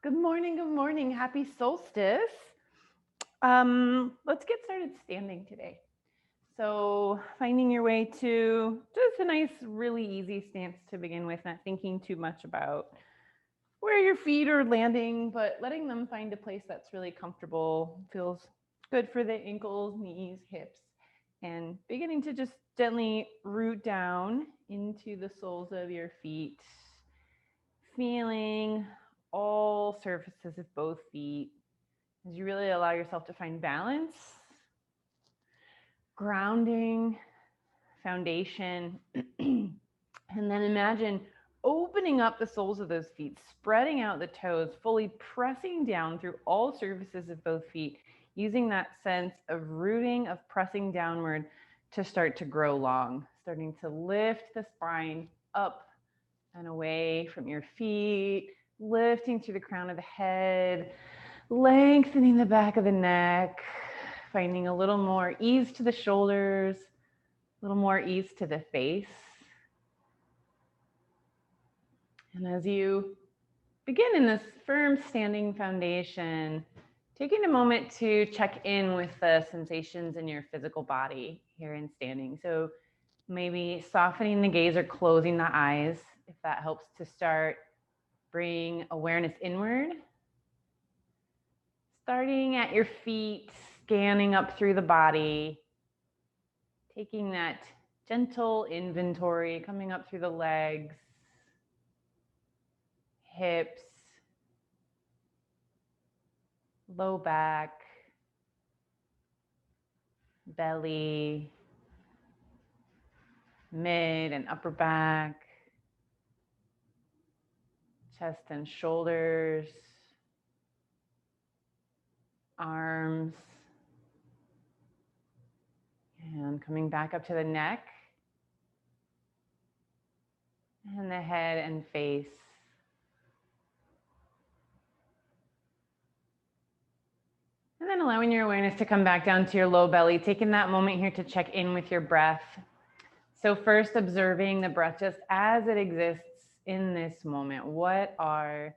Good morning, good morning. Happy solstice. Let's get started standing today. So finding your way to just a nice, really easy stance to begin with, not thinking too much about where your feet are landing, but letting them find a place that's really comfortable, feels good for the ankles, knees, hips, and beginning to just gently root down into the soles of your feet, feeling all surfaces of both feet as you really allow yourself to find balance, grounding, foundation, and then imagine opening up the soles of those feet, spreading out the toes, fully pressing down through all surfaces of both feet, using that sense of rooting, of pressing downward to start to grow long, starting to lift the spine up and away from your feet, lifting through the crown of the head, lengthening the back of the neck, finding a little more ease to the shoulders, a little more ease to the face. And as you begin in this firm standing foundation, taking a moment to check in with the sensations in your physical body here in standing. So maybe softening the gaze or closing the eyes, if that helps to start. Bring awareness inward. Starting at your feet, scanning up through the body, taking that gentle inventory, coming up through the legs, hips, low back, belly, mid and upper back, chest and shoulders, arms, and coming back up to the neck and the head and face. And then allowing your awareness to come back down to your low belly, taking that moment here to check in with your breath. So first observing the breath just as it exists in this moment. What are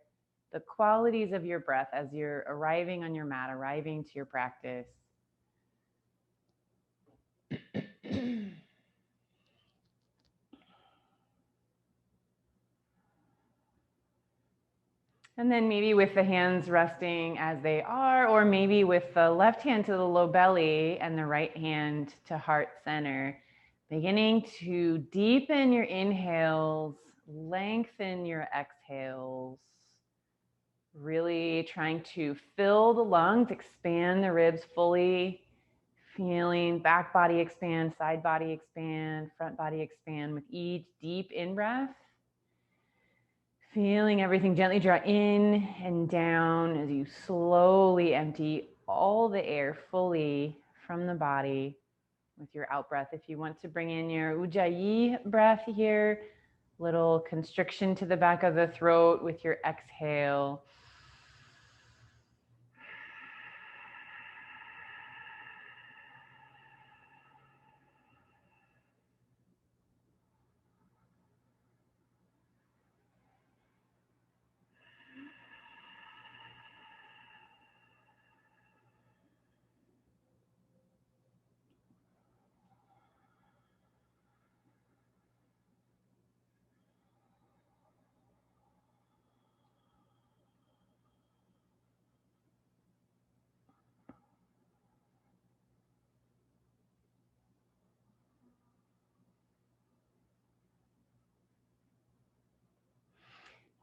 the qualities of your breath as you're arriving on your mat, arriving to your practice? And then maybe with the hands resting as they are, or maybe with the left hand to the low belly and the right hand to heart center, beginning to deepen your inhales, lengthen your exhales, really trying to fill the lungs, expand the ribs fully, feeling back body expand, side body expand, front body expand with each deep in-breath. Feeling everything gently draw in and down as you slowly empty all the air fully from the body with your out breath. If you want to bring in your Ujjayi breath here, little constriction to the back of the throat with your exhale.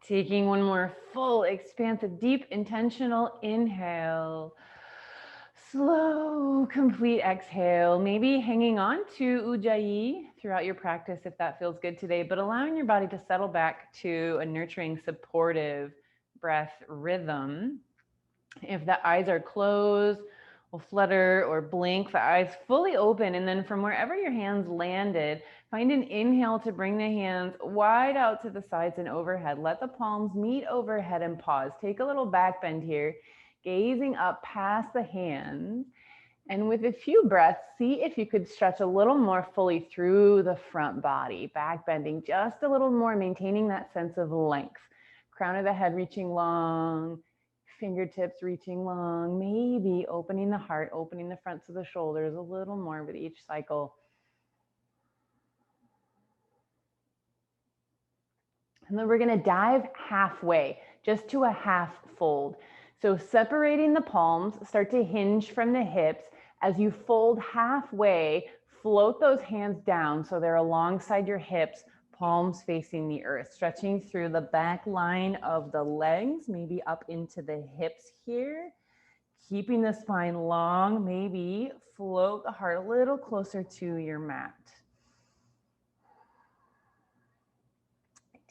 Taking one more full, expansive, deep, intentional inhale. Slow, complete exhale. Maybe hanging on to Ujjayi throughout your practice if that feels good today, but allowing your body to settle back to a nurturing, supportive breath rhythm. If the eyes are closed, we'll flutter or blink the eyes fully open. And then from wherever your hands landed, find an inhale to bring the hands wide out to the sides and overhead. Let the palms meet overhead and pause. Take a little back bend here, gazing up past the hands. And with a few breaths, see if you could stretch a little more fully through the front body, back bending just a little more, maintaining that sense of length. Crown of the head reaching long, Fingertips reaching long, maybe opening the heart, opening the fronts of the shoulders a little more with each cycle. And then we're going to dive halfway, just to a half fold. So separating the palms, start to hinge from the hips. As you fold halfway, float those hands down so they're alongside your hips, palms facing the earth, stretching through the back line of the legs, maybe up into the hips here. Keeping the spine long, maybe float the heart a little closer to your mat.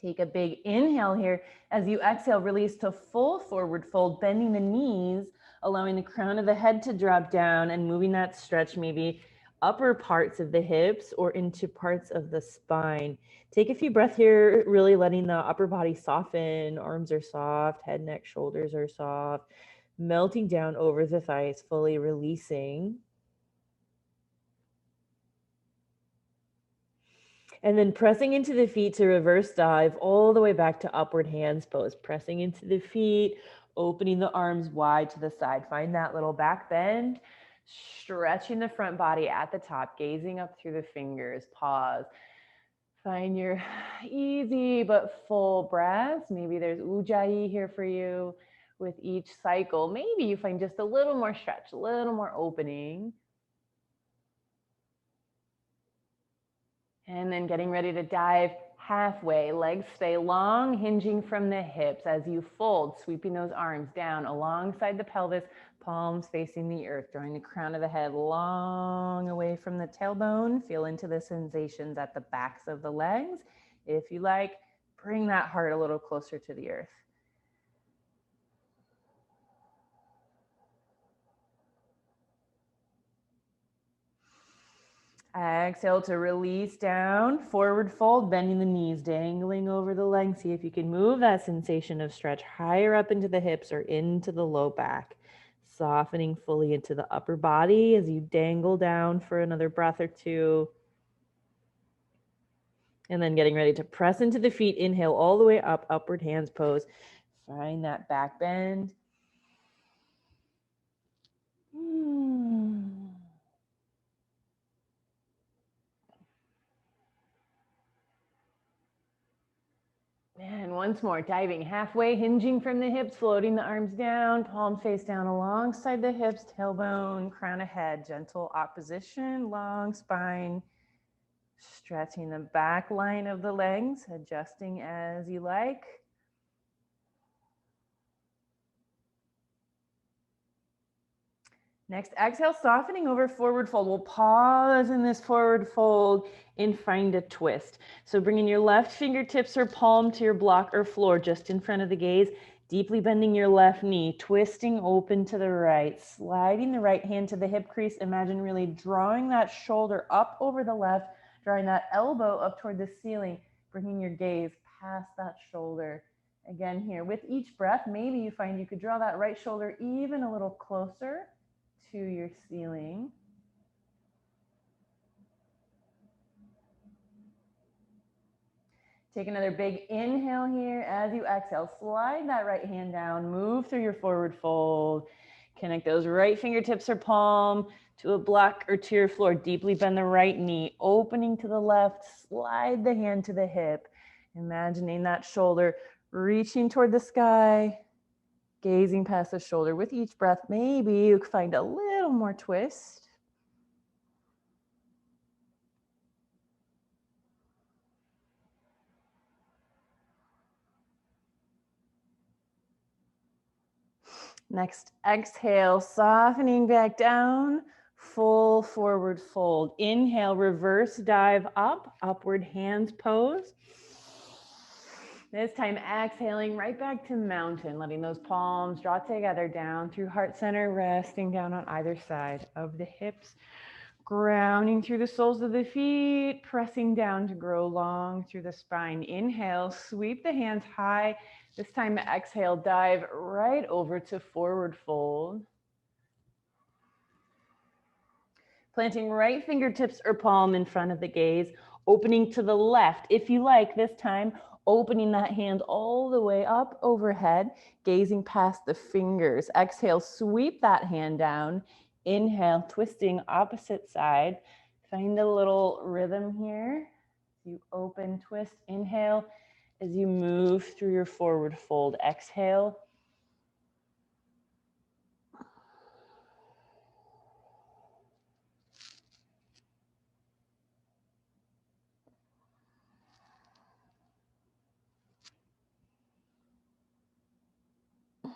Take a big inhale here. As you exhale, release to full forward fold, bending the knees, allowing the crown of the head to drop down and moving that stretch maybe upper parts of the hips or into parts of the spine. Take a few breaths here, really letting the upper body soften. Arms are soft, head, neck, shoulders are soft, melting down over the thighs, fully releasing. And then pressing into the feet to reverse dive all the way back to upward hands pose. Pressing into the feet, opening the arms wide to the side. Find that little back bend, stretching the front body at the top, gazing up through the fingers. Pause. Find your easy but full breaths. Maybe there's Ujjayi here for you with each cycle. Maybe you find just a little more stretch, a little more opening. And then getting ready to dive halfway. Legs stay long, hinging from the hips as you fold, sweeping those arms down alongside the pelvis, palms facing the earth, drawing the crown of the head long away from the tailbone. Feel into the sensations at the backs of the legs. If you like, bring that heart a little closer to the earth. Exhale to release down, forward fold, bending the knees, dangling over the legs. See if you can move that sensation of stretch higher up into the hips or into the low back. Softening fully into the upper body as you dangle down for another breath or two. And then getting ready to press into the feet. Inhale all the way up, upward hands pose. Find that back bend. And once more, diving halfway, hinging from the hips, floating the arms down, palms face down alongside the hips, tailbone, crown of head, gentle opposition, long spine, stretching the back line of the legs, adjusting as you like. Next, exhale, softening over forward fold. We'll pause in this forward fold and find a twist. So bringing your left fingertips or palm to your block or floor just in front of the gaze, deeply bending your left knee, twisting open to the right, sliding the right hand to the hip crease. Imagine really drawing that shoulder up over the left, drawing that elbow up toward the ceiling, bringing your gaze past that shoulder. Again here, with each breath, maybe you find you could draw that right shoulder even a little closer to your ceiling. Take another big inhale here. As you exhale, slide that right hand down, move through your forward fold. Connect those right fingertips or palm to a block or to your floor. Deeply bend the right knee, opening to the left, slide the hand to the hip. Imagining that shoulder reaching toward the sky, gazing past the shoulder. With each breath, maybe you find a little more twist. Next, exhale, softening back down, full forward fold. Inhale, reverse dive up, upward hands pose. This time, exhaling right back to mountain, letting those palms draw together down through heart center, resting down on either side of the hips, grounding through the soles of the feet, pressing down to grow long through the spine. Inhale, sweep the hands high. This time, exhale, dive right over to forward fold. Planting right fingertips or palm in front of the gaze, opening to the left. If you like, this time, Opening that hand all the way up overhead, gazing past the fingers. Exhale, sweep that hand down. Inhale, twisting opposite side. Find a little rhythm here. You open, twist, inhale. As you move through your forward fold, exhale.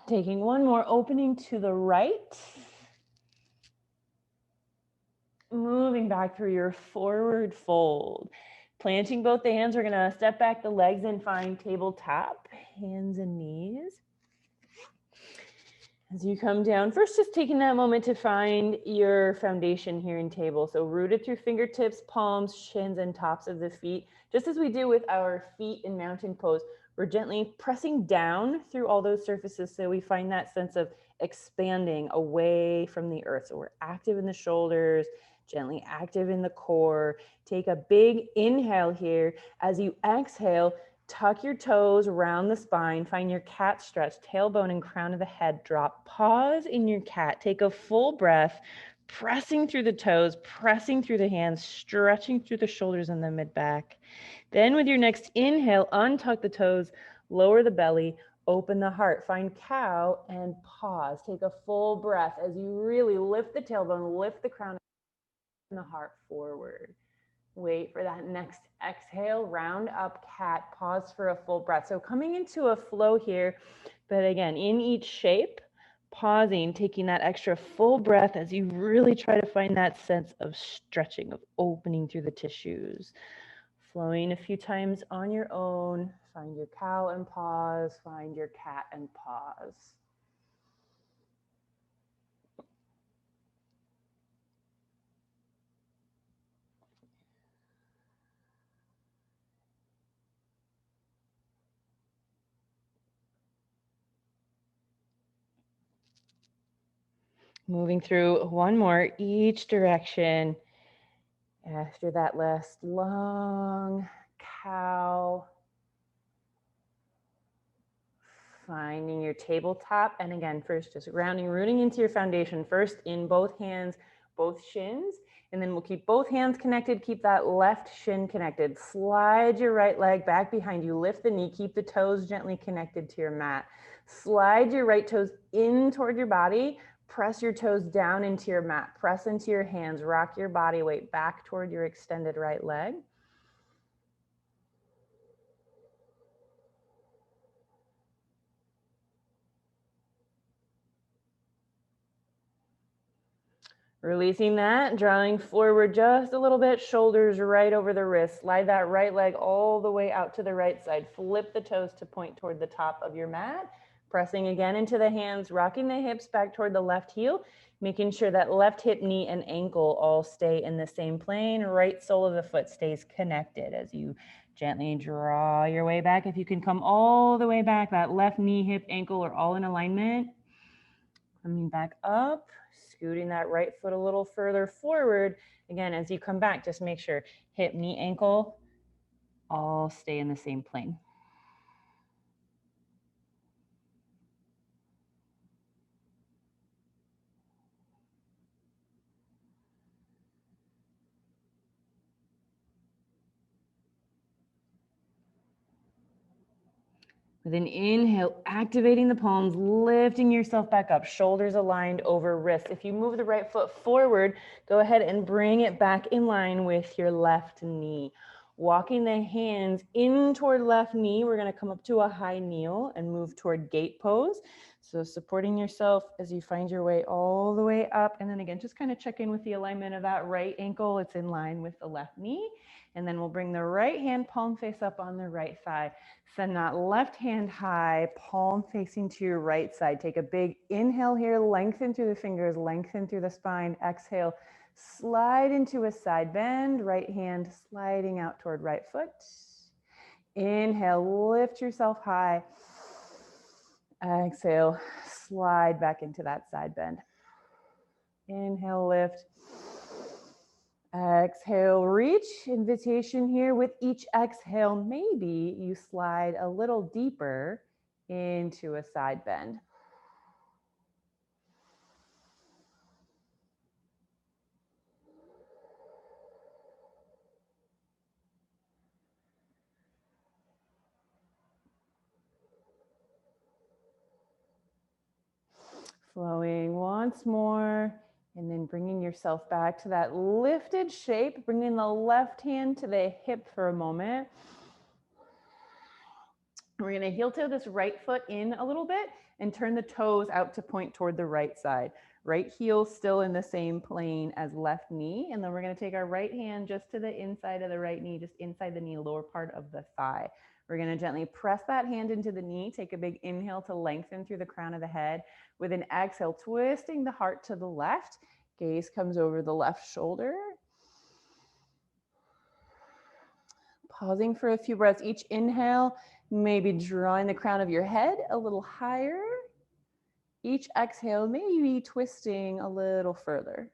Taking one more, opening to the right. Moving back through your forward fold. Planting both the hands, we're gonna step back the legs and find tabletop, hands and knees. As you come down, first just taking that moment to find your foundation here in table. So rooted through fingertips, palms, shins, and tops of the feet. Just as we do with our feet in mountain pose, we're gently pressing down through all those surfaces so we find that sense of expanding away from the earth. So we're active in the shoulders, gently active in the core. Take a big inhale here. As you exhale, tuck your toes around the spine. Find your cat stretch, tailbone and crown of the head drop. Pause in your cat. Take a full breath, pressing through the toes, pressing through the hands, stretching through the shoulders and the mid-back. Then with your next inhale, untuck the toes, lower the belly, open the heart. Find cow and pause. Take a full breath as you really lift the tailbone, lift the crown and the heart forward. Wait for that next exhale, round up cat, pause for a full breath. So coming into a flow here, but again, in each shape, pausing, taking that extra full breath as you really try to find that sense of stretching, of opening through the tissues. Flowing a few times on your own. Find your cow and pause, find your cat and pause. Moving through one more, each direction. After that last long cow, finding your tabletop. And again, first just grounding, rooting into your foundation. First in both hands, both shins. And then we'll keep both hands connected. Keep that left shin connected. Slide your right leg back behind you. Lift the knee. Keep the toes gently connected to your mat. Slide your right toes in toward your body. Press your toes down into your mat. Press into your hands. Rock your body weight back toward your extended right leg. Releasing that, drawing forward just a little bit, shoulders right over the wrist. Slide that right leg all the way out to the right side. Flip the toes to point toward the top of your mat. Pressing again into the hands, rocking the hips back toward the left heel, making sure that left hip, knee, and ankle all stay in the same plane. Right sole of the foot stays connected as you gently draw your way back. If you can come all the way back, that left knee, hip, ankle are all in alignment. Coming back up. Scooting that right foot a little further forward. Again, as you come back, just make sure hip, knee, ankle all stay in the same plane. With an inhale, activating the palms, lifting yourself back up, shoulders aligned over wrists. If you move the right foot forward, go ahead and bring it back in line with your left knee. Walking the hands in toward left knee, we're going to come up to a high kneel and move toward gait pose. So supporting yourself as you find your way all the way up. And then again, just kind of check in with the alignment of that right ankle. It's in line with the left knee. And then we'll bring the right hand palm face up on the right thigh. Send that left hand high, palm facing to your right side. Take a big inhale here, lengthen through the fingers, lengthen through the spine. Exhale, slide into a side bend, right hand sliding out toward right foot. Inhale, lift yourself high. Exhale, slide back into that side bend. Inhale, lift. Exhale, reach. Invitation here. With each exhale, maybe you slide a little deeper into a side bend. Flowing once more, and then bringing yourself back to that lifted shape, bringing the left hand to the hip for a moment. We're going to heel toe this right foot in a little bit and turn the toes out to point toward the right side. Right heel still in the same plane as left knee. And then we're going to take our right hand just to the inside of the right knee, just inside the knee, lower part of the thigh. We're going to gently press that hand into the knee. Take a big inhale to lengthen through the crown of the head. With an exhale, twisting the heart to the left. Gaze comes over the left shoulder. Pausing for a few breaths. Each inhale, maybe drawing the crown of your head a little higher. Each exhale, maybe twisting a little further.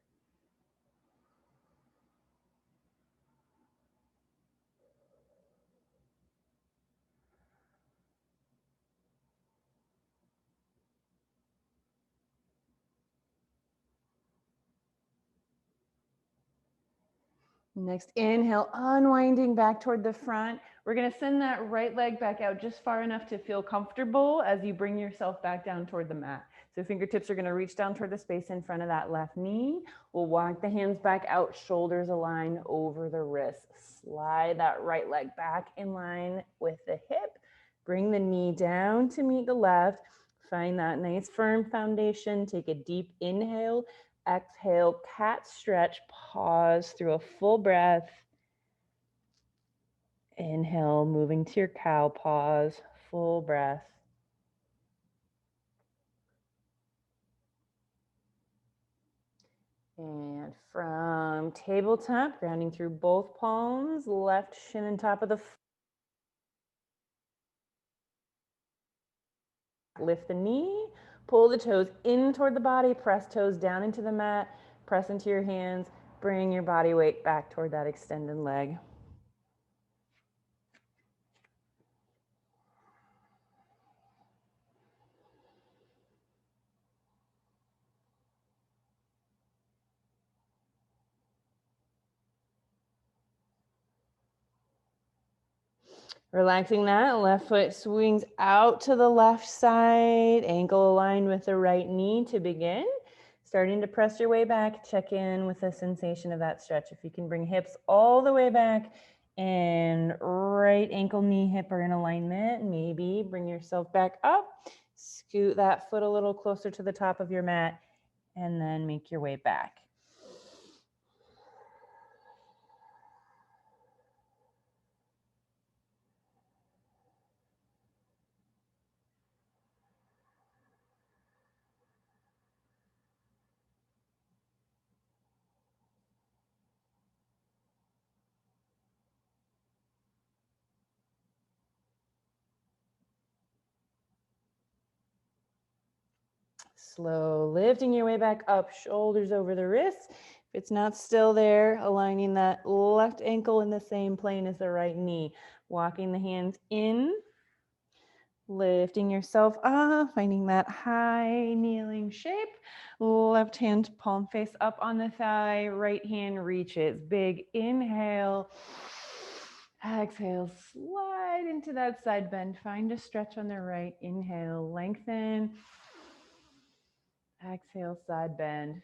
Next inhale, unwinding back toward the front. We're going to send that right leg back out just far enough to feel comfortable as you bring yourself back down toward the mat. So fingertips are going to reach down toward the space in front of that left knee. We'll walk the hands back out, shoulders aligned over the wrists. Slide that right leg back in line with the hip. Bring the knee down to meet the left. Find that nice firm foundation. Take a deep inhale. Exhale, cat stretch, pause through a full breath. Inhale, moving to your cow, pause, full breath. And from tabletop, grounding through both palms, left shin and top of the foot. Lift the knee, pull the toes in toward the body, press toes down into the mat, press into your hands, bring your body weight back toward that extended leg. Relaxing that, left foot swings out to the left side, ankle aligned with the right knee to begin. Starting to press your way back, check in with the sensation of that stretch. If you can bring hips all the way back and right ankle, knee, hip are in alignment, maybe bring yourself back up, scoot that foot a little closer to the top of your mat, and then make your way back. Slow, lifting your way back up, shoulders over the wrists. If it's not still there, aligning that left ankle in the same plane as the right knee. Walking the hands in, lifting yourself up, finding that high kneeling shape. Left hand palm face up on the thigh, right hand reaches. Big inhale. Exhale, slide into that side bend. Find a stretch on the right. Inhale, lengthen. Exhale, side bend.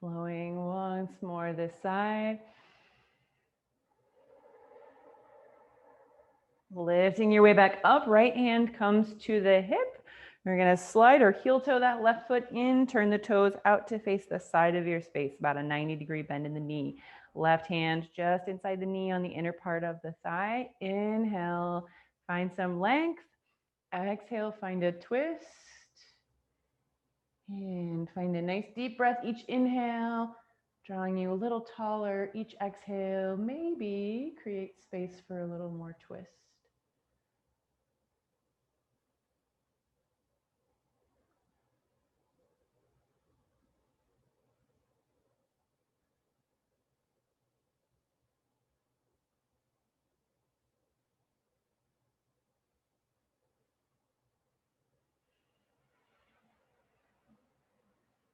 Flowing once more this side. Lifting your way back up, right hand comes to the hip. We're gonna slide or heel toe that left foot in, turn the toes out to face the side of your space, about a 90-degree bend in the knee. Left hand just inside the knee on the inner part of the thigh. Inhale, find some length. Exhale, find a twist. And find a nice deep breath each inhale. drawing you a little taller. Each exhale, maybe create space for a little more twist.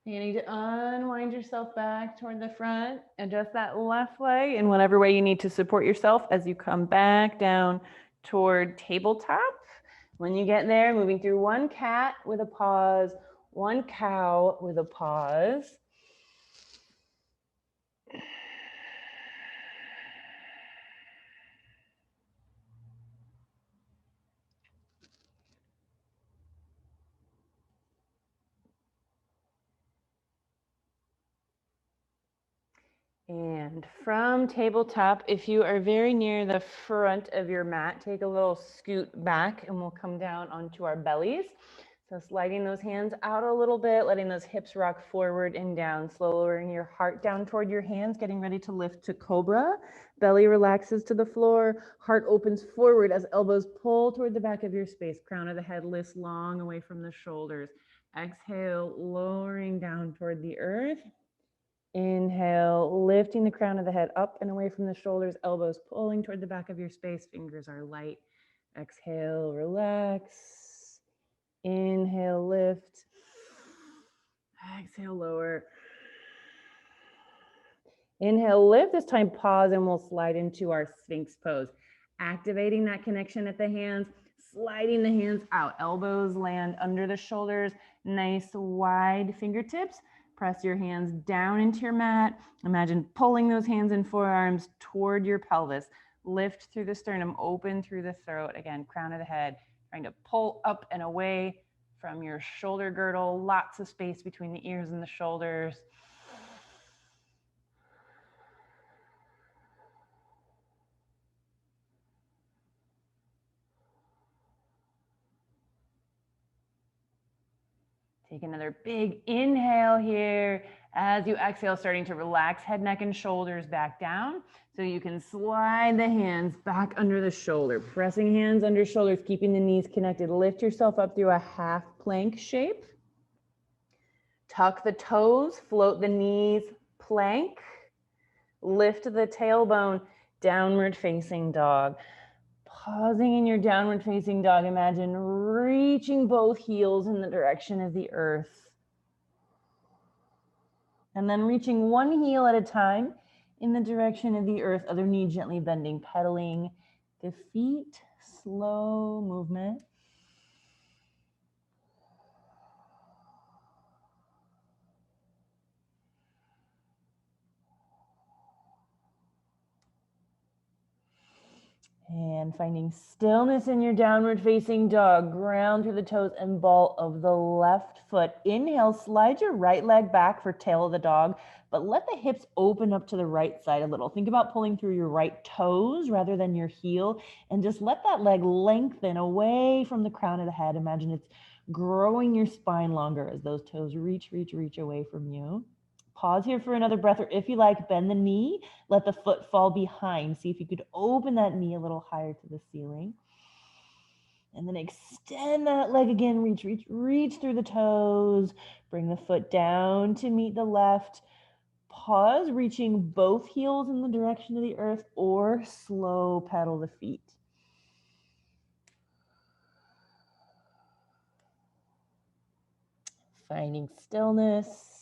You need to unwind yourself back toward the front. Adjust that left leg in whatever way you need to support yourself as you come back down toward tabletop. When you get there, moving through one cat with a pause, one cow with a pause. And from tabletop, if you are very near the front of your mat, take a little scoot back and we'll come down onto our bellies. So sliding those hands out a little bit, letting those hips rock forward and down, lowering your heart down toward your hands, getting ready to lift to Cobra. Belly relaxes to the floor, heart opens forward as elbows pull toward the back of your space. Crown of the head lifts long away from the shoulders. Exhale, lowering down toward the earth. Inhale, lifting the crown of the head up and away from the shoulders, elbows pulling toward the back of your space, fingers are light. Exhale, relax. Inhale, lift. Exhale, lower. Inhale, lift. This time, pause and we'll slide into our Sphinx pose. Activating that connection at the hands, sliding the hands out. Elbows land under the shoulders, nice wide fingertips. Press your hands down into your mat. Imagine pulling those hands and forearms toward your pelvis. Lift through the sternum, open through the throat. Again, crown of the head, trying to pull up and away from your shoulder girdle. Lots of space between the ears and the shoulders. Take another big inhale here. As you exhale, starting to relax head, neck, and shoulders back down. So you can slide the hands back under the shoulder. Pressing hands under shoulders, keeping the knees connected. Lift yourself up through a half plank shape. Tuck the toes, float the knees, plank. Lift the tailbone, downward facing dog. Pausing in your downward facing dog, imagine reaching both heels in the direction of the earth. And then reaching one heel at a time in the direction of the earth, other knee gently bending, pedaling the feet, slow movement. And finding stillness in your downward facing dog. Ground through the toes and ball of the left foot. Inhale, slide your right leg back for tail of the dog, but let the hips open up to the right side a little. Think about pulling through your right toes rather than your heel, and just let that leg lengthen away from the crown of the head. Imagine it's growing your spine longer as those toes reach away from you. Pause here for another breath, or if you like, bend the knee, let the foot fall behind. See if you could open that knee a little higher to the ceiling. And then extend that leg again, reach through the toes. Bring the foot down to meet the left. Pause, reaching both heels in the direction of the earth, or slow pedal the feet. Finding stillness.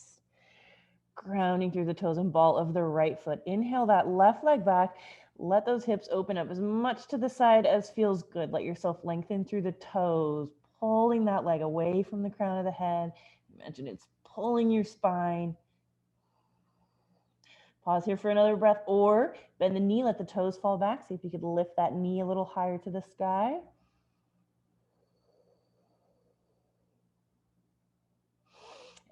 Grounding through the toes and ball of the right foot. Inhale that left leg back. Let those hips open up as much to the side as feels good. Let yourself lengthen through the toes, pulling that leg away from the crown of the head. Imagine it's pulling your spine. Pause here for another breath, or bend the knee, let the toes fall back. See if you could lift that knee a little higher to the sky.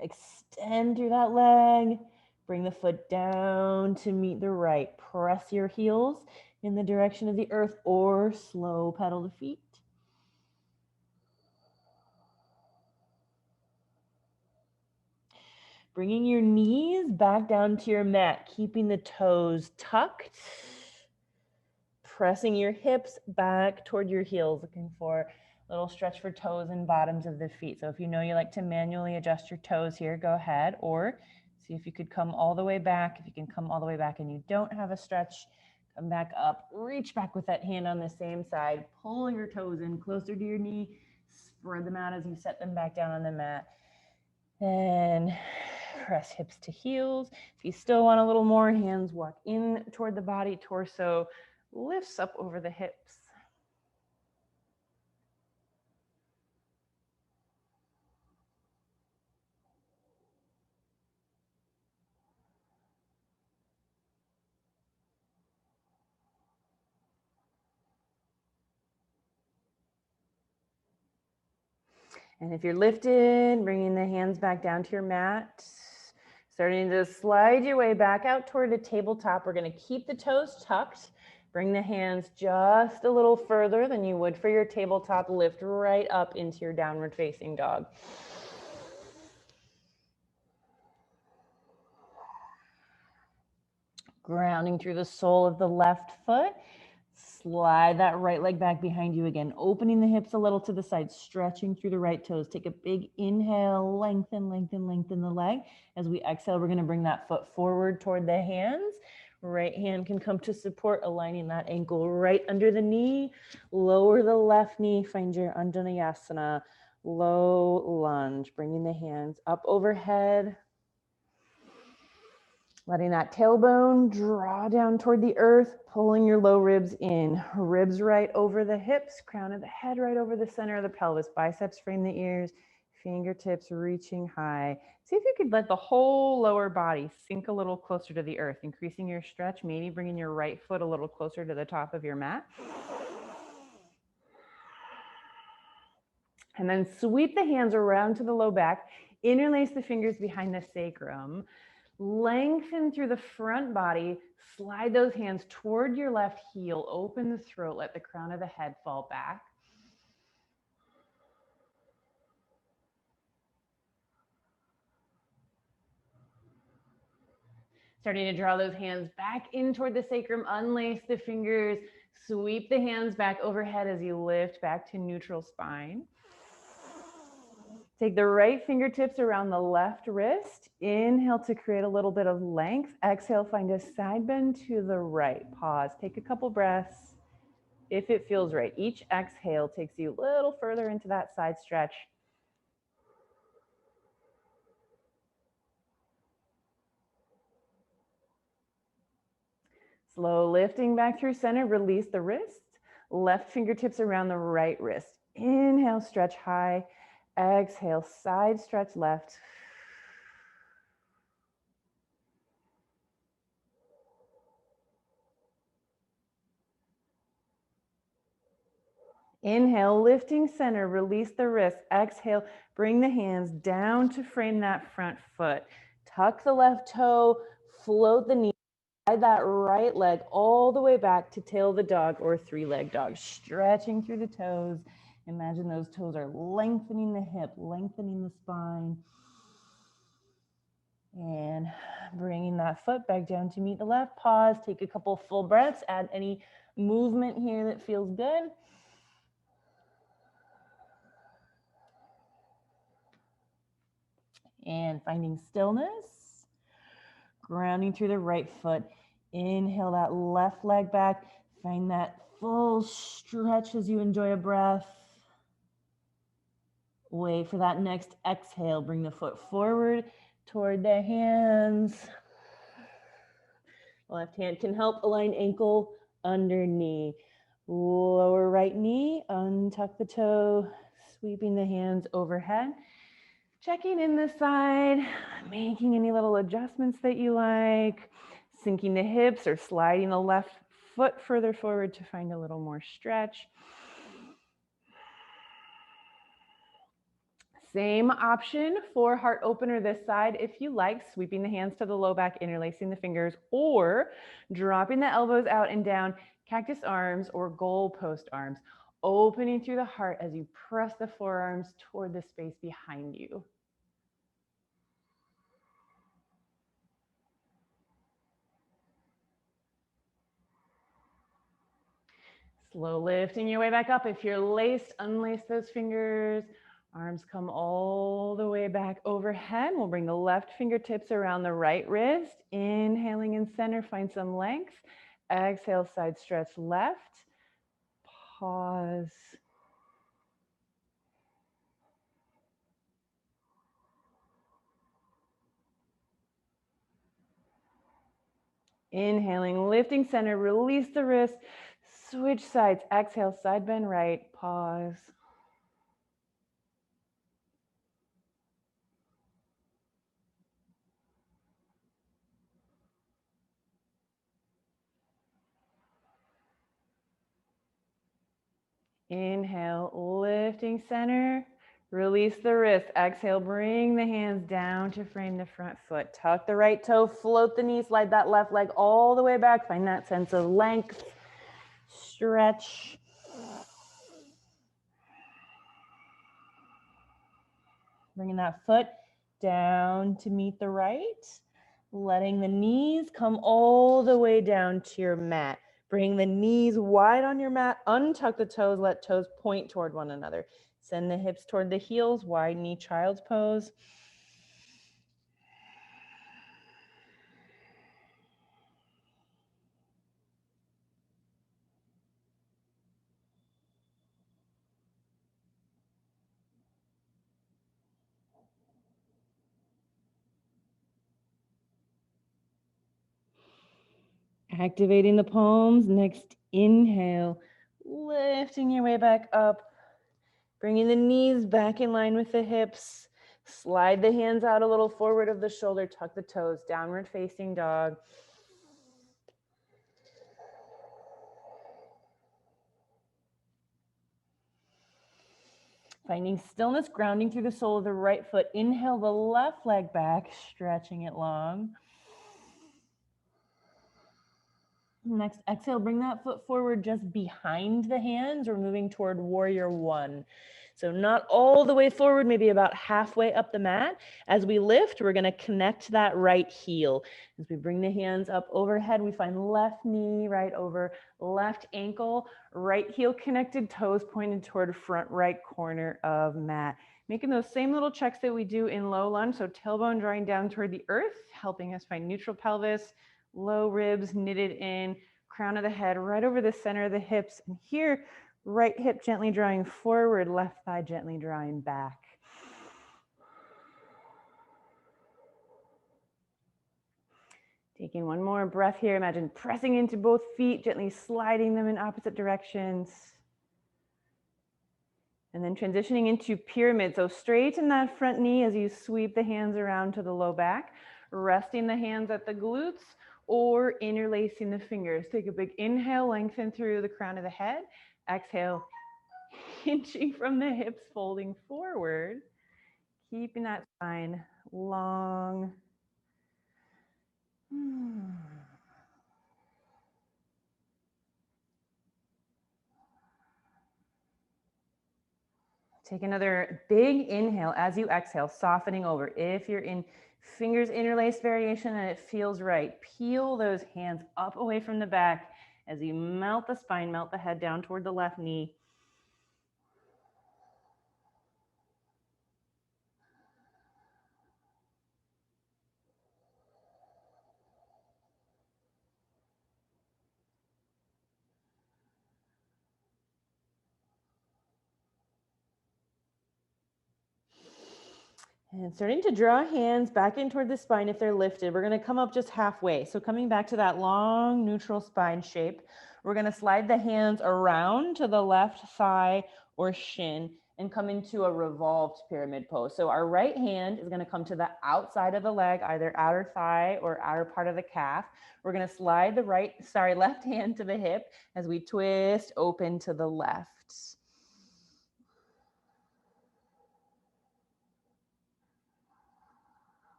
Extend through that leg. Bring the foot down to meet the right. Press your heels in the direction of the earth, or slow pedal the feet. Bringing your knees back down to your mat, keeping the toes tucked. Pressing your hips back toward your heels, looking for a little stretch for toes and bottoms of the feet. So if you know you like to manually adjust your toes here, go ahead, or see if you could come all the way back. If you can come all the way back and you don't have a stretch, come back up, reach back with that hand on the same side, pull your toes in closer to your knee, spread them out as you set them back down on the mat. And press hips to heels. If you still want a little more, hands walk in toward the body, torso lifts up over the hips. And if you're lifted, bringing the hands back down to your mat, starting to slide your way back out toward a tabletop. We're going to keep the toes tucked. Bring the hands just a little further than you would for your tabletop. Lift right up into your downward facing dog. Grounding through the sole of the left foot. Slide that right leg back behind you again, opening the hips a little to the side, stretching through the right toes. Take a big inhale, lengthen, lengthen, lengthen the leg. As we exhale, we're going to bring that foot forward toward the hands. Right hand can come to support, aligning that ankle right under the knee. Lower the left knee, find your Anjaneyasana, low lunge, bringing the hands up overhead. Letting that tailbone draw down toward the earth, pulling your low ribs in. Ribs right over the hips, crown of the head right over the center of the pelvis. Biceps frame the ears, fingertips reaching high. See if you could let the whole lower body sink a little closer to the earth, increasing your stretch, maybe bringing your right foot a little closer to the top of your mat. And then sweep the hands around to the low back, interlace the fingers behind the sacrum. Lengthen through the front body, slide those hands toward your left heel, open the throat, let the crown of the head fall back. Starting to draw those hands back in toward the sacrum, unlace the fingers, sweep the hands back overhead as you lift back to neutral spine. Take the right fingertips around the left wrist. Inhale to create a little bit of length. Exhale, find a side bend to the right. Pause, take a couple breaths. If it feels right, each exhale takes you a little further into that side stretch. Slow lifting back through center, release the wrist. Left fingertips around the right wrist. Inhale, stretch high. Exhale, side stretch left. Inhale, lifting center, release the wrist. Exhale, bring the hands down to frame that front foot. Tuck the left toe, float the knee. Slide that right leg all the way back to tail the dog or three-leg dog, stretching through the toes. Imagine those toes are lengthening the hip, lengthening the spine. And bringing that foot back down to meet the left. Pause, take a couple full breaths, add any movement here that feels good. And finding stillness, grounding through the right foot. Inhale that left leg back. Find that full stretch as you enjoy a breath. Wait for that next exhale. Bring the foot forward toward the hands. Left hand can help align ankle under knee. Lower right knee, untuck the toe, sweeping the hands overhead. Checking in this side, making any little adjustments that you like, sinking the hips or sliding the left foot further forward to find a little more stretch. Same option for heart opener this side if you like, sweeping the hands to the low back, interlacing the fingers, or dropping the elbows out and down, cactus arms or goalpost arms, opening through the heart as you press the forearms toward the space behind you. Slow lifting your way back up. If you're laced, unlace those fingers. Arms come all the way back overhead. We'll bring the left fingertips around the right wrist. Inhaling in center, find some length. Exhale, side stretch left. Pause. Inhaling, lifting center, release the wrist. Switch sides. Exhale, side bend right. Pause. Inhale, lifting center, release the wrist. Exhale, bring the hands down to frame the front foot. Tuck the right toe, float the knee, slide that left leg all the way back. Find that sense of length, stretch. Bringing that foot down to meet the right. Letting the knees come all the way down to your mat. Bring the knees wide on your mat, untuck the toes, let toes point toward one another. Send the hips toward the heels, wide knee child's pose. Activating the palms. Next inhale, lifting your way back up. Bringing the knees back in line with the hips. Slide the hands out a little forward of the shoulder. Tuck the toes. Downward facing dog. Finding stillness, grounding through the sole of the right foot. Inhale the left leg back, stretching it long. Next, exhale, bring that foot forward just behind the hands. We're moving toward warrior one. So not all the way forward, maybe about halfway up the mat. As we lift, we're gonna connect that right heel. As we bring the hands up overhead, we find left knee right over left ankle, right heel connected, toes pointed toward front right corner of mat. Making those same little checks that we do in low lunge. So tailbone drawing down toward the earth, helping us find neutral pelvis, low ribs knitted in, crown of the head right over the center of the hips. And here, right hip gently drawing forward, left thigh gently drawing back. Taking one more breath here. Imagine pressing into both feet, gently sliding them in opposite directions. And then transitioning into pyramid. So straighten that front knee as you sweep the hands around to the low back, resting the hands at the glutes or interlacing the fingers. Take a big inhale, lengthen through the crown of the head. Exhale, hinching from the hips, folding forward, keeping that spine long. Take another big inhale as you exhale, softening over. If you're in fingers interlaced variation and it feels right, peel those hands up away from the back as you melt the spine, melt the head down toward the left knee. And starting to draw hands back in toward the spine if they're lifted. We're going to come up just halfway. So coming back to that long neutral spine shape, we're going to slide the hands around to the left thigh or shin and come into a revolved pyramid pose. So our right hand is going to come to the outside of the leg, either outer thigh or outer part of the calf. We're going to slide the left hand to the hip as we twist open to the left.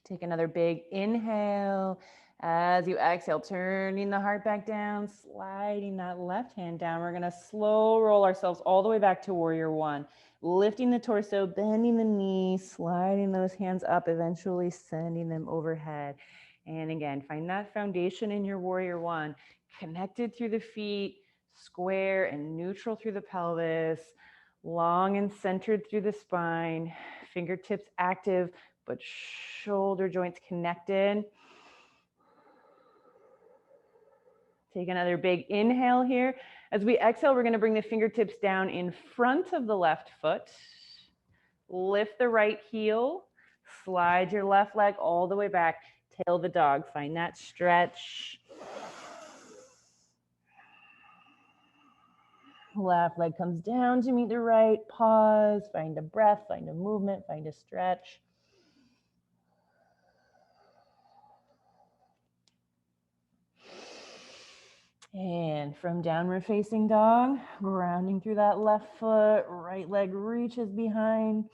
Take another big inhale. As you exhale, turning the heart back down, sliding that left hand down. We're gonna slow roll ourselves all the way back to warrior one. Lifting the torso, bending the knees, sliding those hands up, eventually sending them overhead. And again, find that foundation in your warrior one, connected through the feet, square and neutral through the pelvis, long and centered through the spine, fingertips active, but shoulder joints connected. Take another big inhale here. As we exhale, we're going to bring the fingertips down in front of the left foot. Lift the right heel. Slide your left leg all the way back. Tail the dog. Find that stretch. Left leg comes down to meet the right. Pause. Find a breath. Find a movement. Find a stretch. And from downward facing dog, grounding through that left foot, right leg reaches behind.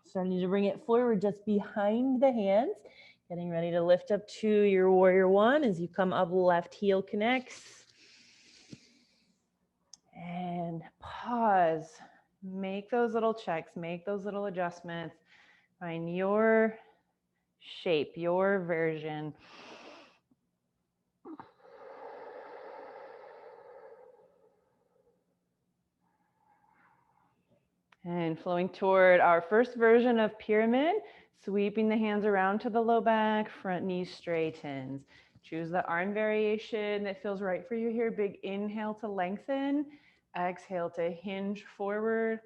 Starting to bring it forward just behind the hands. Getting ready to lift up to your warrior one as you come up, left heel connects. And pause. Make those little checks, make those little adjustments. Find your shape, your version. And flowing toward our first version of pyramid, sweeping the hands around to the low back, front knee straightens. Choose the arm variation that feels right for you here. Big inhale to lengthen. Exhale to hinge forward.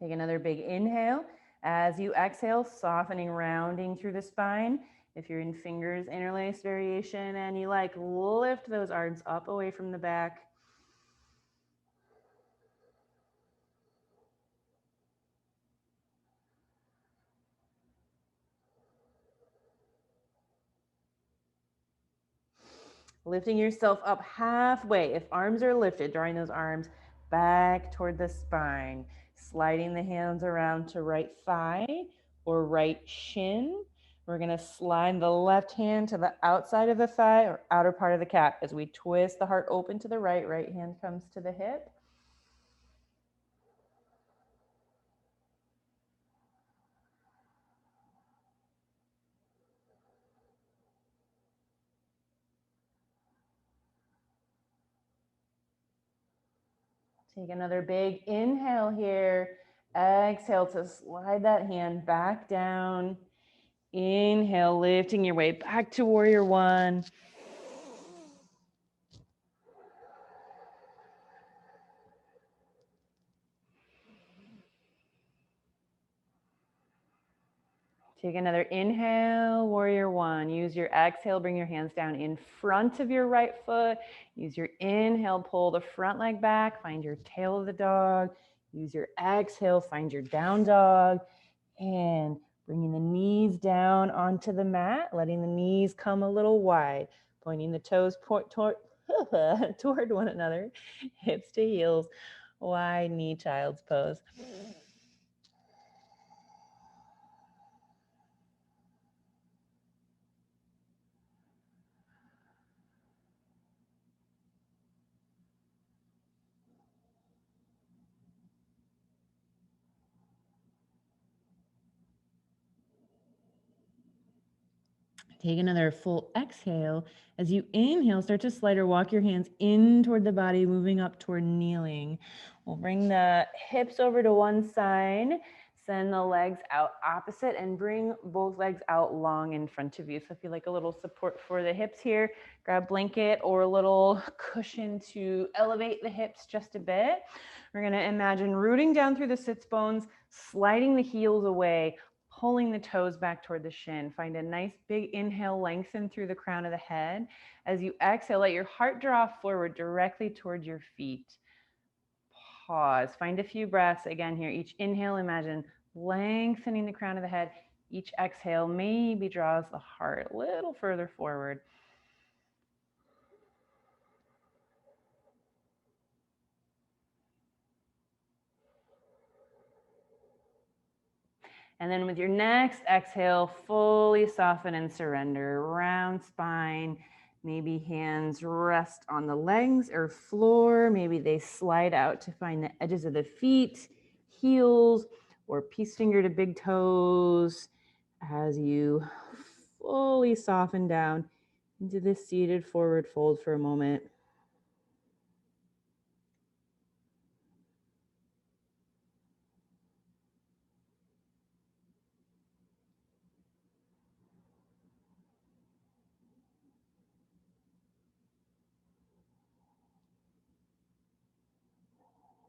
Take another big inhale. As you exhale, softening, rounding through the spine. If you're in fingers interlace variation and you like, lift those arms up away from the back. Lifting yourself up halfway. If arms are lifted, drawing those arms back toward the spine. Sliding the hands around to right thigh or right shin. We're going to slide the left hand to the outside of the thigh or outer part of the calf as we twist the heart open to the right. Right hand comes to the hip. Take another big inhale here. Exhale to slide that hand back down. Inhale, lifting your way back to warrior one. Take another inhale, warrior one. Use your exhale, bring your hands down in front of your right foot. Use your inhale, pull the front leg back, find your tail of the dog. Use your exhale, find your down dog. And bringing the knees down onto the mat, letting the knees come a little wide, pointing the toes toward one another, hips to heels, wide knee child's pose. Take another full exhale. As you inhale, start to slide or walk your hands in toward the body, moving up toward kneeling. We'll bring the hips over to one side, send the legs out opposite, and bring both legs out long in front of you. So if you like a little support for the hips here, grab a blanket or a little cushion to elevate the hips just a bit. We're going to imagine rooting down through the sits bones, sliding the heels away, pulling the toes back toward the shin. Find a nice big inhale, lengthen through the crown of the head. As you exhale, let your heart draw forward directly toward your feet. Pause. Find a few breaths again here. Each inhale, imagine lengthening the crown of the head. Each exhale maybe draws the heart a little further forward. And then with your next exhale, fully soften and surrender. Round spine. Maybe hands rest on the legs or floor. Maybe they slide out to find the edges of the feet, heels, or peace finger to big toes as you fully soften down into this seated forward fold for a moment.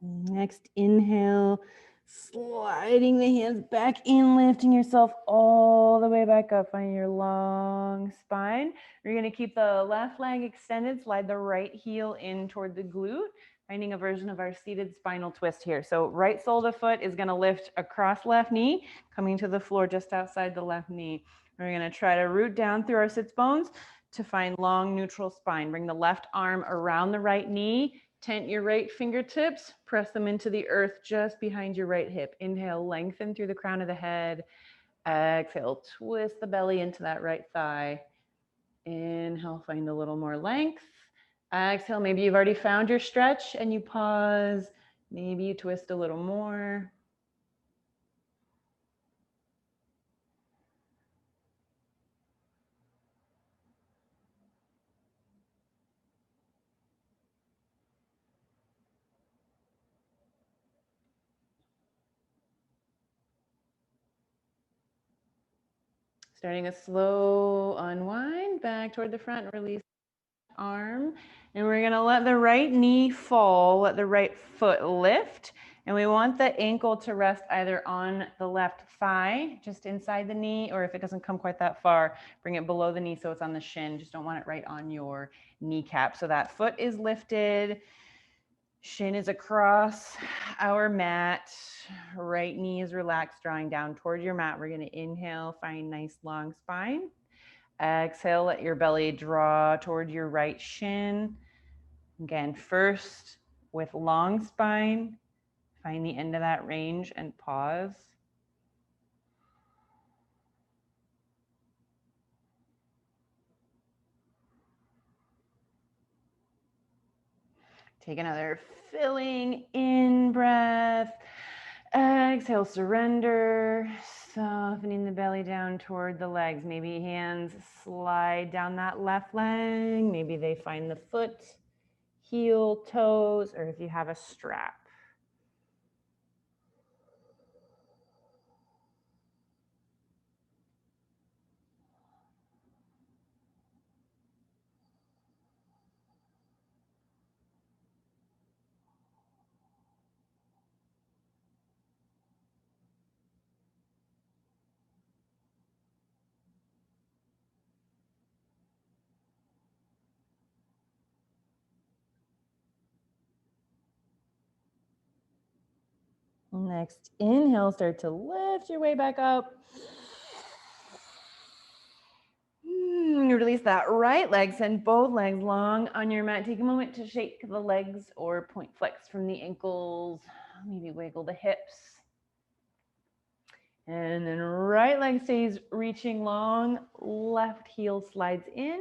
Next inhale, sliding the hands back in, lifting yourself all the way back up on your long spine. You're going to keep the left leg extended, slide the right heel in toward the glute, finding a version of our seated spinal twist here. So right sole of the foot is going to lift across left knee, coming to the floor just outside the left knee. We're going to try to root down through our sits bones to find long neutral spine. Bring the left arm around the right knee. Tent your right fingertips, press them into the earth just behind your right hip. Inhale, lengthen through the crown of the head. Exhale, twist the belly into that right thigh. Inhale, find a little more length. Exhale, maybe you've already found your stretch and you pause. Maybe you twist a little more. Starting a slow unwind back toward the front, release arm, and we're going to let the right knee fall, let the right foot lift, and we want the ankle to rest either on the left thigh, just inside the knee, or if it doesn't come quite that far, bring it below the knee so it's on the shin. Just don't want it right on your kneecap. So that foot is lifted, shin is across our mat, right knee is relaxed, drawing down toward your mat. We're going to inhale, find nice long spine. Exhale, let your belly draw toward your right shin. Again, first with long spine, find the end of that range and pause. Take another filling in breath. Exhale, surrender, softening the belly down toward the legs. Maybe hands slide down that left leg. Maybe they find the foot, heel, toes, or if you have a strap. Next inhale, start to lift your way back up. Release that right leg, send both legs long on your mat. Take a moment to shake the legs or point flex from the ankles. Maybe wiggle the hips. And then right leg stays reaching long, left heel slides in.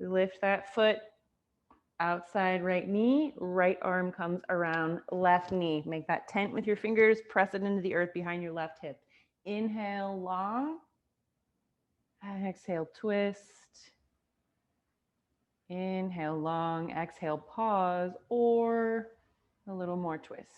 Lift that foot outside right knee, right arm comes around left knee. Make that tent with your fingers, press it into the earth behind your left hip. Inhale, long. Exhale, twist. Inhale, long. Exhale, pause, or a little more twist.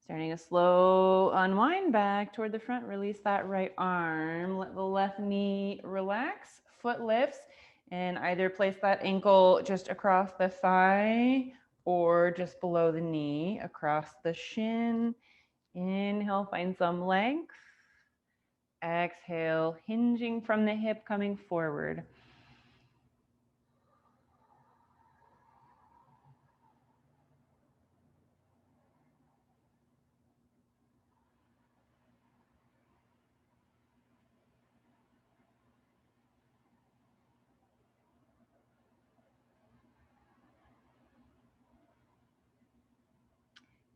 Starting a slow unwind back toward the front. Release that right arm. Let the left knee relax. Foot lifts. And either place that ankle just across the thigh or just below the knee, across the shin. Inhale, find some length. Exhale, hinging from the hip, coming forward.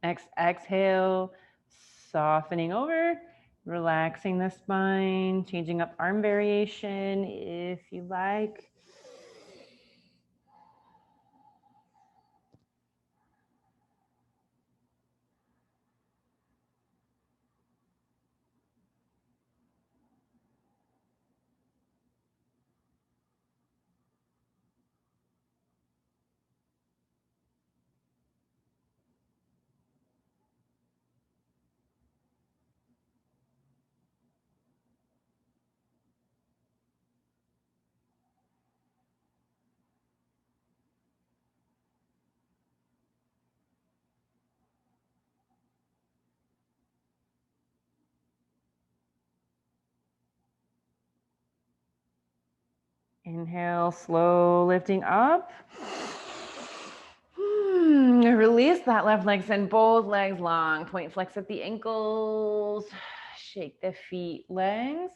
Next, exhale, softening over, relaxing the spine, changing up arm variation if you like. Inhale, slow lifting up. Release that left leg, send both legs long. Point flex at the ankles. Shake the feet, legs.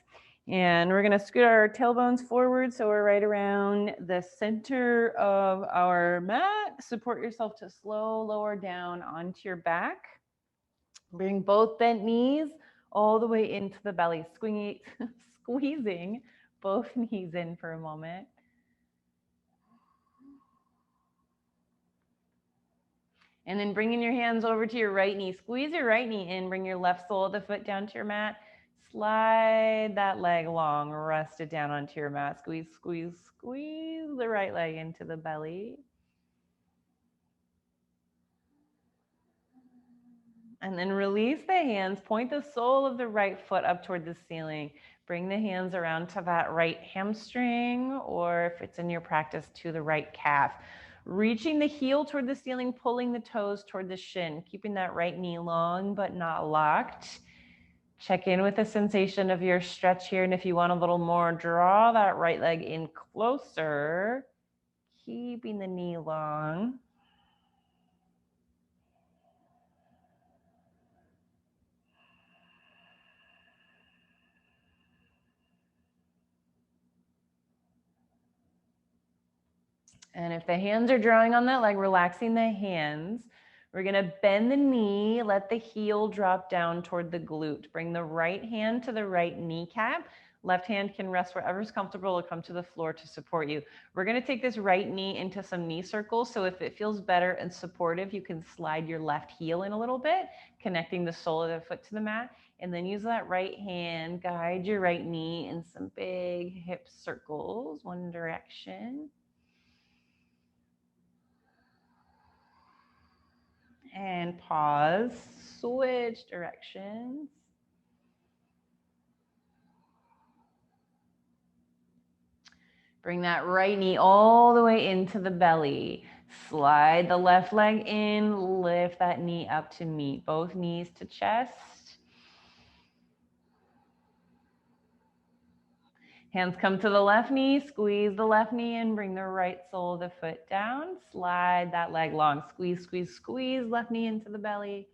And we're gonna scoot our tailbones forward so we're right around the center of our mat. Support yourself to slow lower down onto your back. Bring both bent knees all the way into the belly, squeezing both knees in for a moment. And then bringing your hands over to your right knee. Squeeze your right knee in, bring your left sole of the foot down to your mat. Slide that leg long, rest it down onto your mat. Squeeze, squeeze, squeeze the right leg into the belly. And then release the hands, point the sole of the right foot up toward the ceiling. Bring the hands around to that right hamstring, or if it's in your practice, to the right calf. Reaching the heel toward the ceiling, pulling the toes toward the shin, keeping that right knee long but not locked. Check in with the sensation of your stretch here, and if you want a little more, draw that right leg in closer, keeping the knee long. And if the hands are drawing on that leg, relaxing the hands, we're gonna bend the knee, let the heel drop down toward the glute. Bring the right hand to the right kneecap. Left hand can rest wherever's comfortable or come to the floor to support you. We're gonna take this right knee into some knee circles. So if it feels better and supportive, you can slide your left heel in a little bit, connecting the sole of the foot to the mat. And then use that right hand, guide your right knee in some big hip circles, one direction. And pause, switch directions. Bring that right knee all the way into the belly. Slide the left leg in, lift that knee up to meet both knees to chest. Hands come to the left knee, squeeze the left knee in, bring the right sole of the foot down, slide that leg long, squeeze, squeeze, squeeze, left knee into the belly.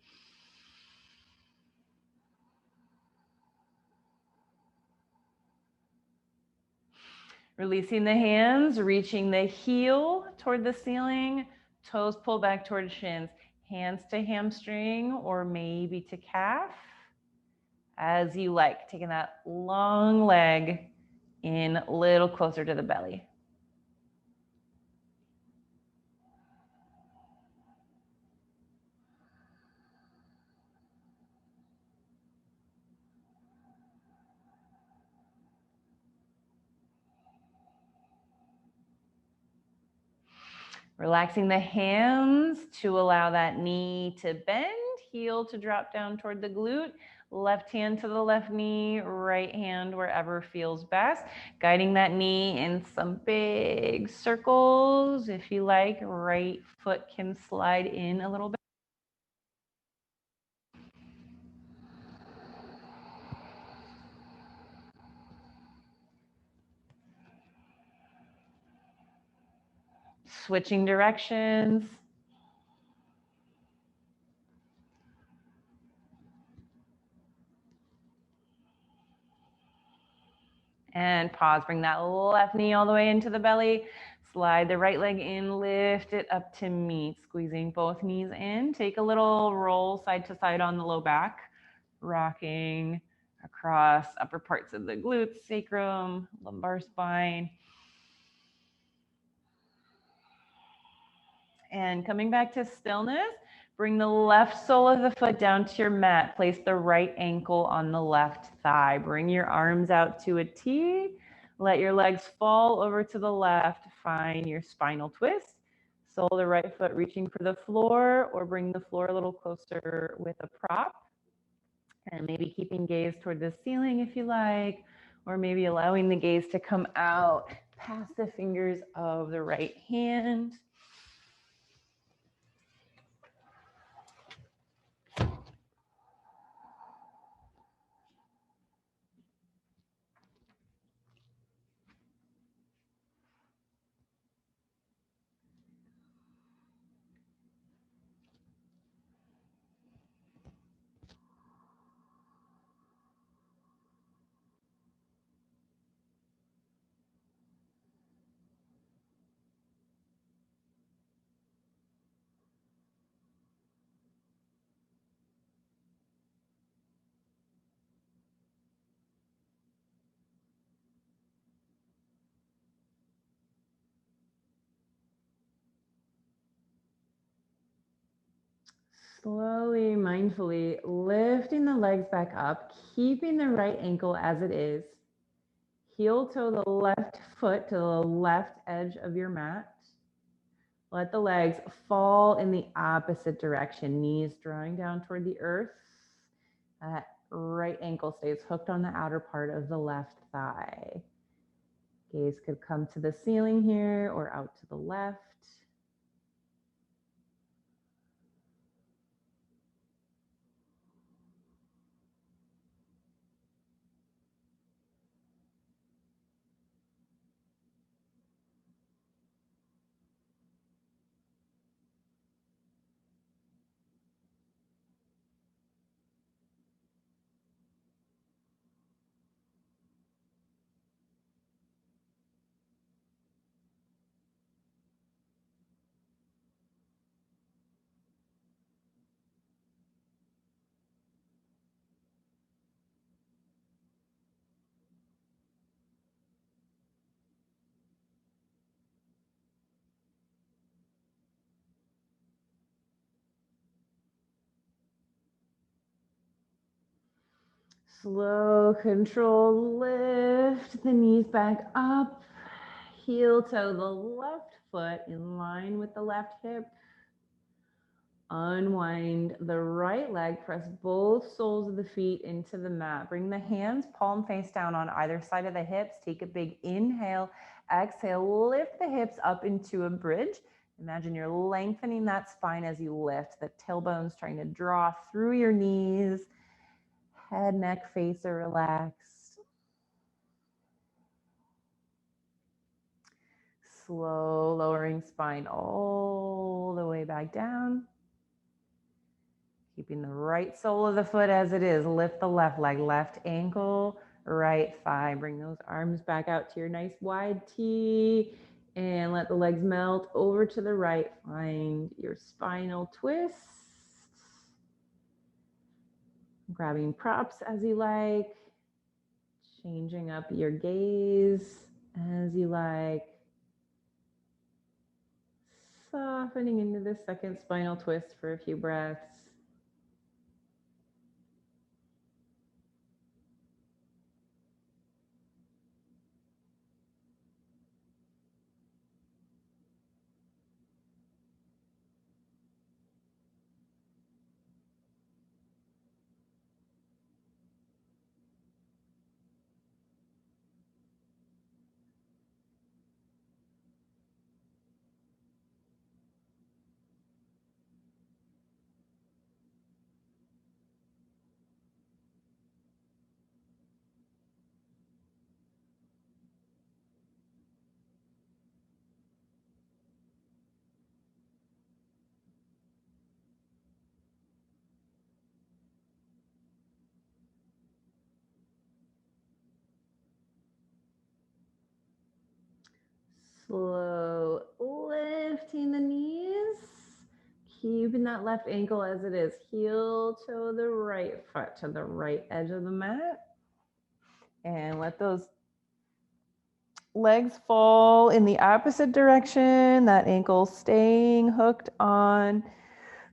Releasing the hands, reaching the heel toward the ceiling, toes pull back toward shins, hands to hamstring or maybe to calf, as you like. Taking that long leg in a little closer to the belly. Relaxing the hands to allow that knee to bend, heel to drop down toward the glute, left hand to the left knee, right hand wherever feels best. Guiding that knee in some big circles. If you like, right foot can slide in a little bit. Switching directions. And pause, bring that left knee all the way into the belly. Slide the right leg in, lift it up to meet, squeezing both knees in. Take a little roll side to side on the low back, rocking across upper parts of the glutes, sacrum, lumbar spine. And coming back to stillness, bring the left sole of the foot down to your mat. Place the right ankle on the left thigh. Bring your arms out to a T. Let your legs fall over to the left. Find your spinal twist. Sole of the right foot reaching for the floor, or bring the floor a little closer with a prop. And maybe keeping gaze toward the ceiling if you like, or maybe allowing the gaze to come out past the fingers of the right hand. Slowly, mindfully lifting the legs back up, keeping the right ankle as it is. Heel toe the left foot to the left edge of your mat. Let the legs fall in the opposite direction, knees drawing down toward the earth. That right ankle stays hooked on the outer part of the left thigh. Gaze could come to the ceiling here or out to the left. Slow, control, lift the knees back up. Heel toe the left foot in line with the left hip. Unwind the right leg, press both soles of the feet into the mat. Bring the hands palm face down on either side of the hips. Take a big inhale, exhale, lift the hips up into a bridge. Imagine you're lengthening that spine as you lift. The tailbone's trying to draw through your knees. Head, neck, face are relaxed. Slow lowering spine all the way back down. Keeping the right sole of the foot as it is. Lift the left leg, left ankle, right thigh. Bring those arms back out to your nice wide T and let the legs melt over to the right. Find your spinal twist. Grabbing props as you like. Changing up your gaze as you like. Softening into the second spinal twist for a few breaths. Slow lifting the knees. Keeping that left ankle as it is. Heel to the right foot to the right edge of the mat. And let those legs fall in the opposite direction. That ankle staying hooked on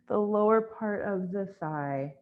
the lower part of the thigh.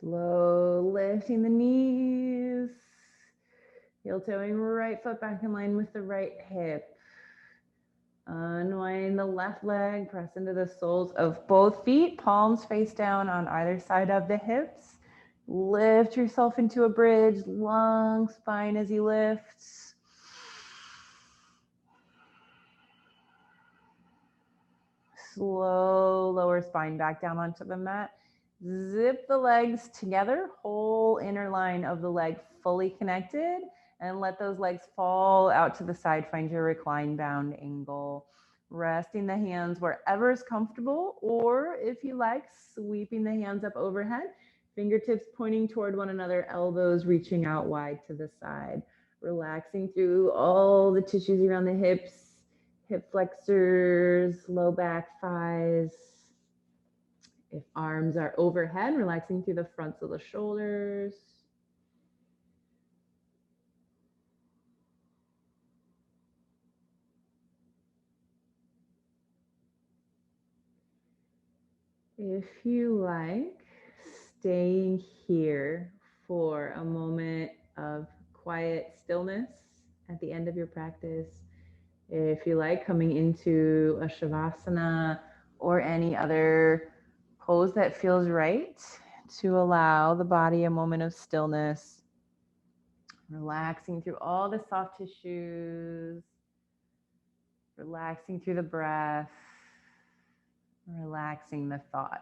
Slow lifting the knees. Heel toeing right foot back in line with the right hip. Unwind the left leg, press into the soles of both feet, palms face down on either side of the hips. Lift yourself into a bridge, long spine as you lift. Slow lower spine back down onto the mat. Zip the legs together, whole inner line of the leg fully connected, and let those legs fall out to the side. Find your recline bound angle. Resting the hands wherever is comfortable, or if you like, sweeping the hands up overhead, fingertips pointing toward one another, elbows reaching out wide to the side. Relaxing through all the tissues around the hips, hip flexors, low back, thighs. If arms are overhead, relaxing through the fronts of the shoulders. If you like, staying here for a moment of quiet stillness at the end of your practice. If you like, coming into a Shavasana or any other pose that feels right to allow the body a moment of stillness. Relaxing through all the soft tissues, relaxing through the breath, relaxing the thoughts.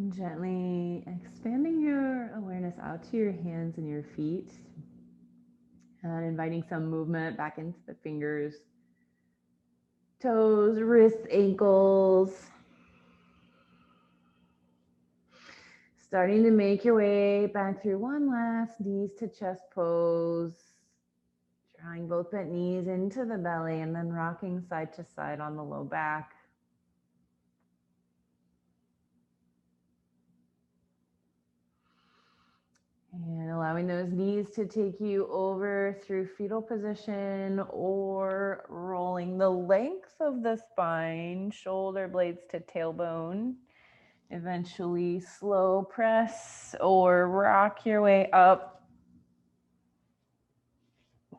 Gently expanding your awareness out to your hands and your feet, and inviting some movement back into the fingers, toes, wrists, ankles. Starting to make your way back through one last knees to chest pose. Drawing both bent knees into the belly and then rocking side to side on the low back. And allowing those knees to take you over through fetal position or rolling the length of the spine, shoulder blades to tailbone. Eventually slow press or rock your way up,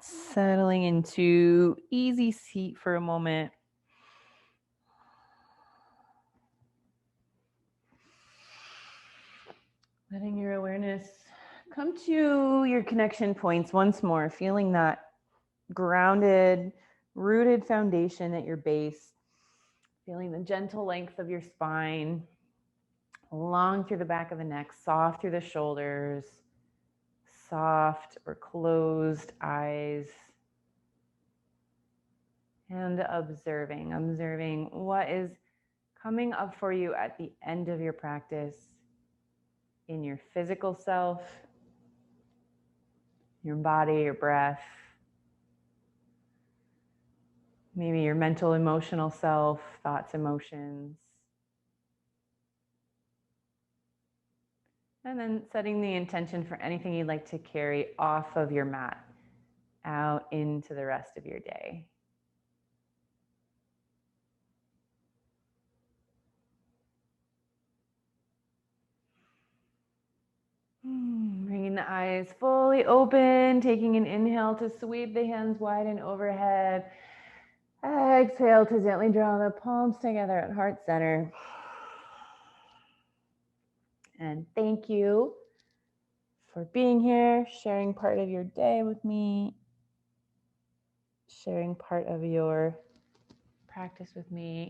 settling into easy seat for a moment. Letting your awareness come to your connection points once more, feeling that grounded, rooted foundation at your base, feeling the gentle length of your spine, long through the back of the neck, soft through the shoulders, soft or closed eyes, and observing what is coming up for you at the end of your practice in your physical self, your body, your breath, maybe your mental, emotional self, thoughts, emotions. And then setting the intention for anything you'd like to carry off of your mat out into the rest of your day. Bringing the eyes fully open, taking an inhale to sweep the hands wide and overhead. Exhale to gently draw the palms together at heart center. And thank you for being here, sharing part of your day with me, sharing part of your practice with me.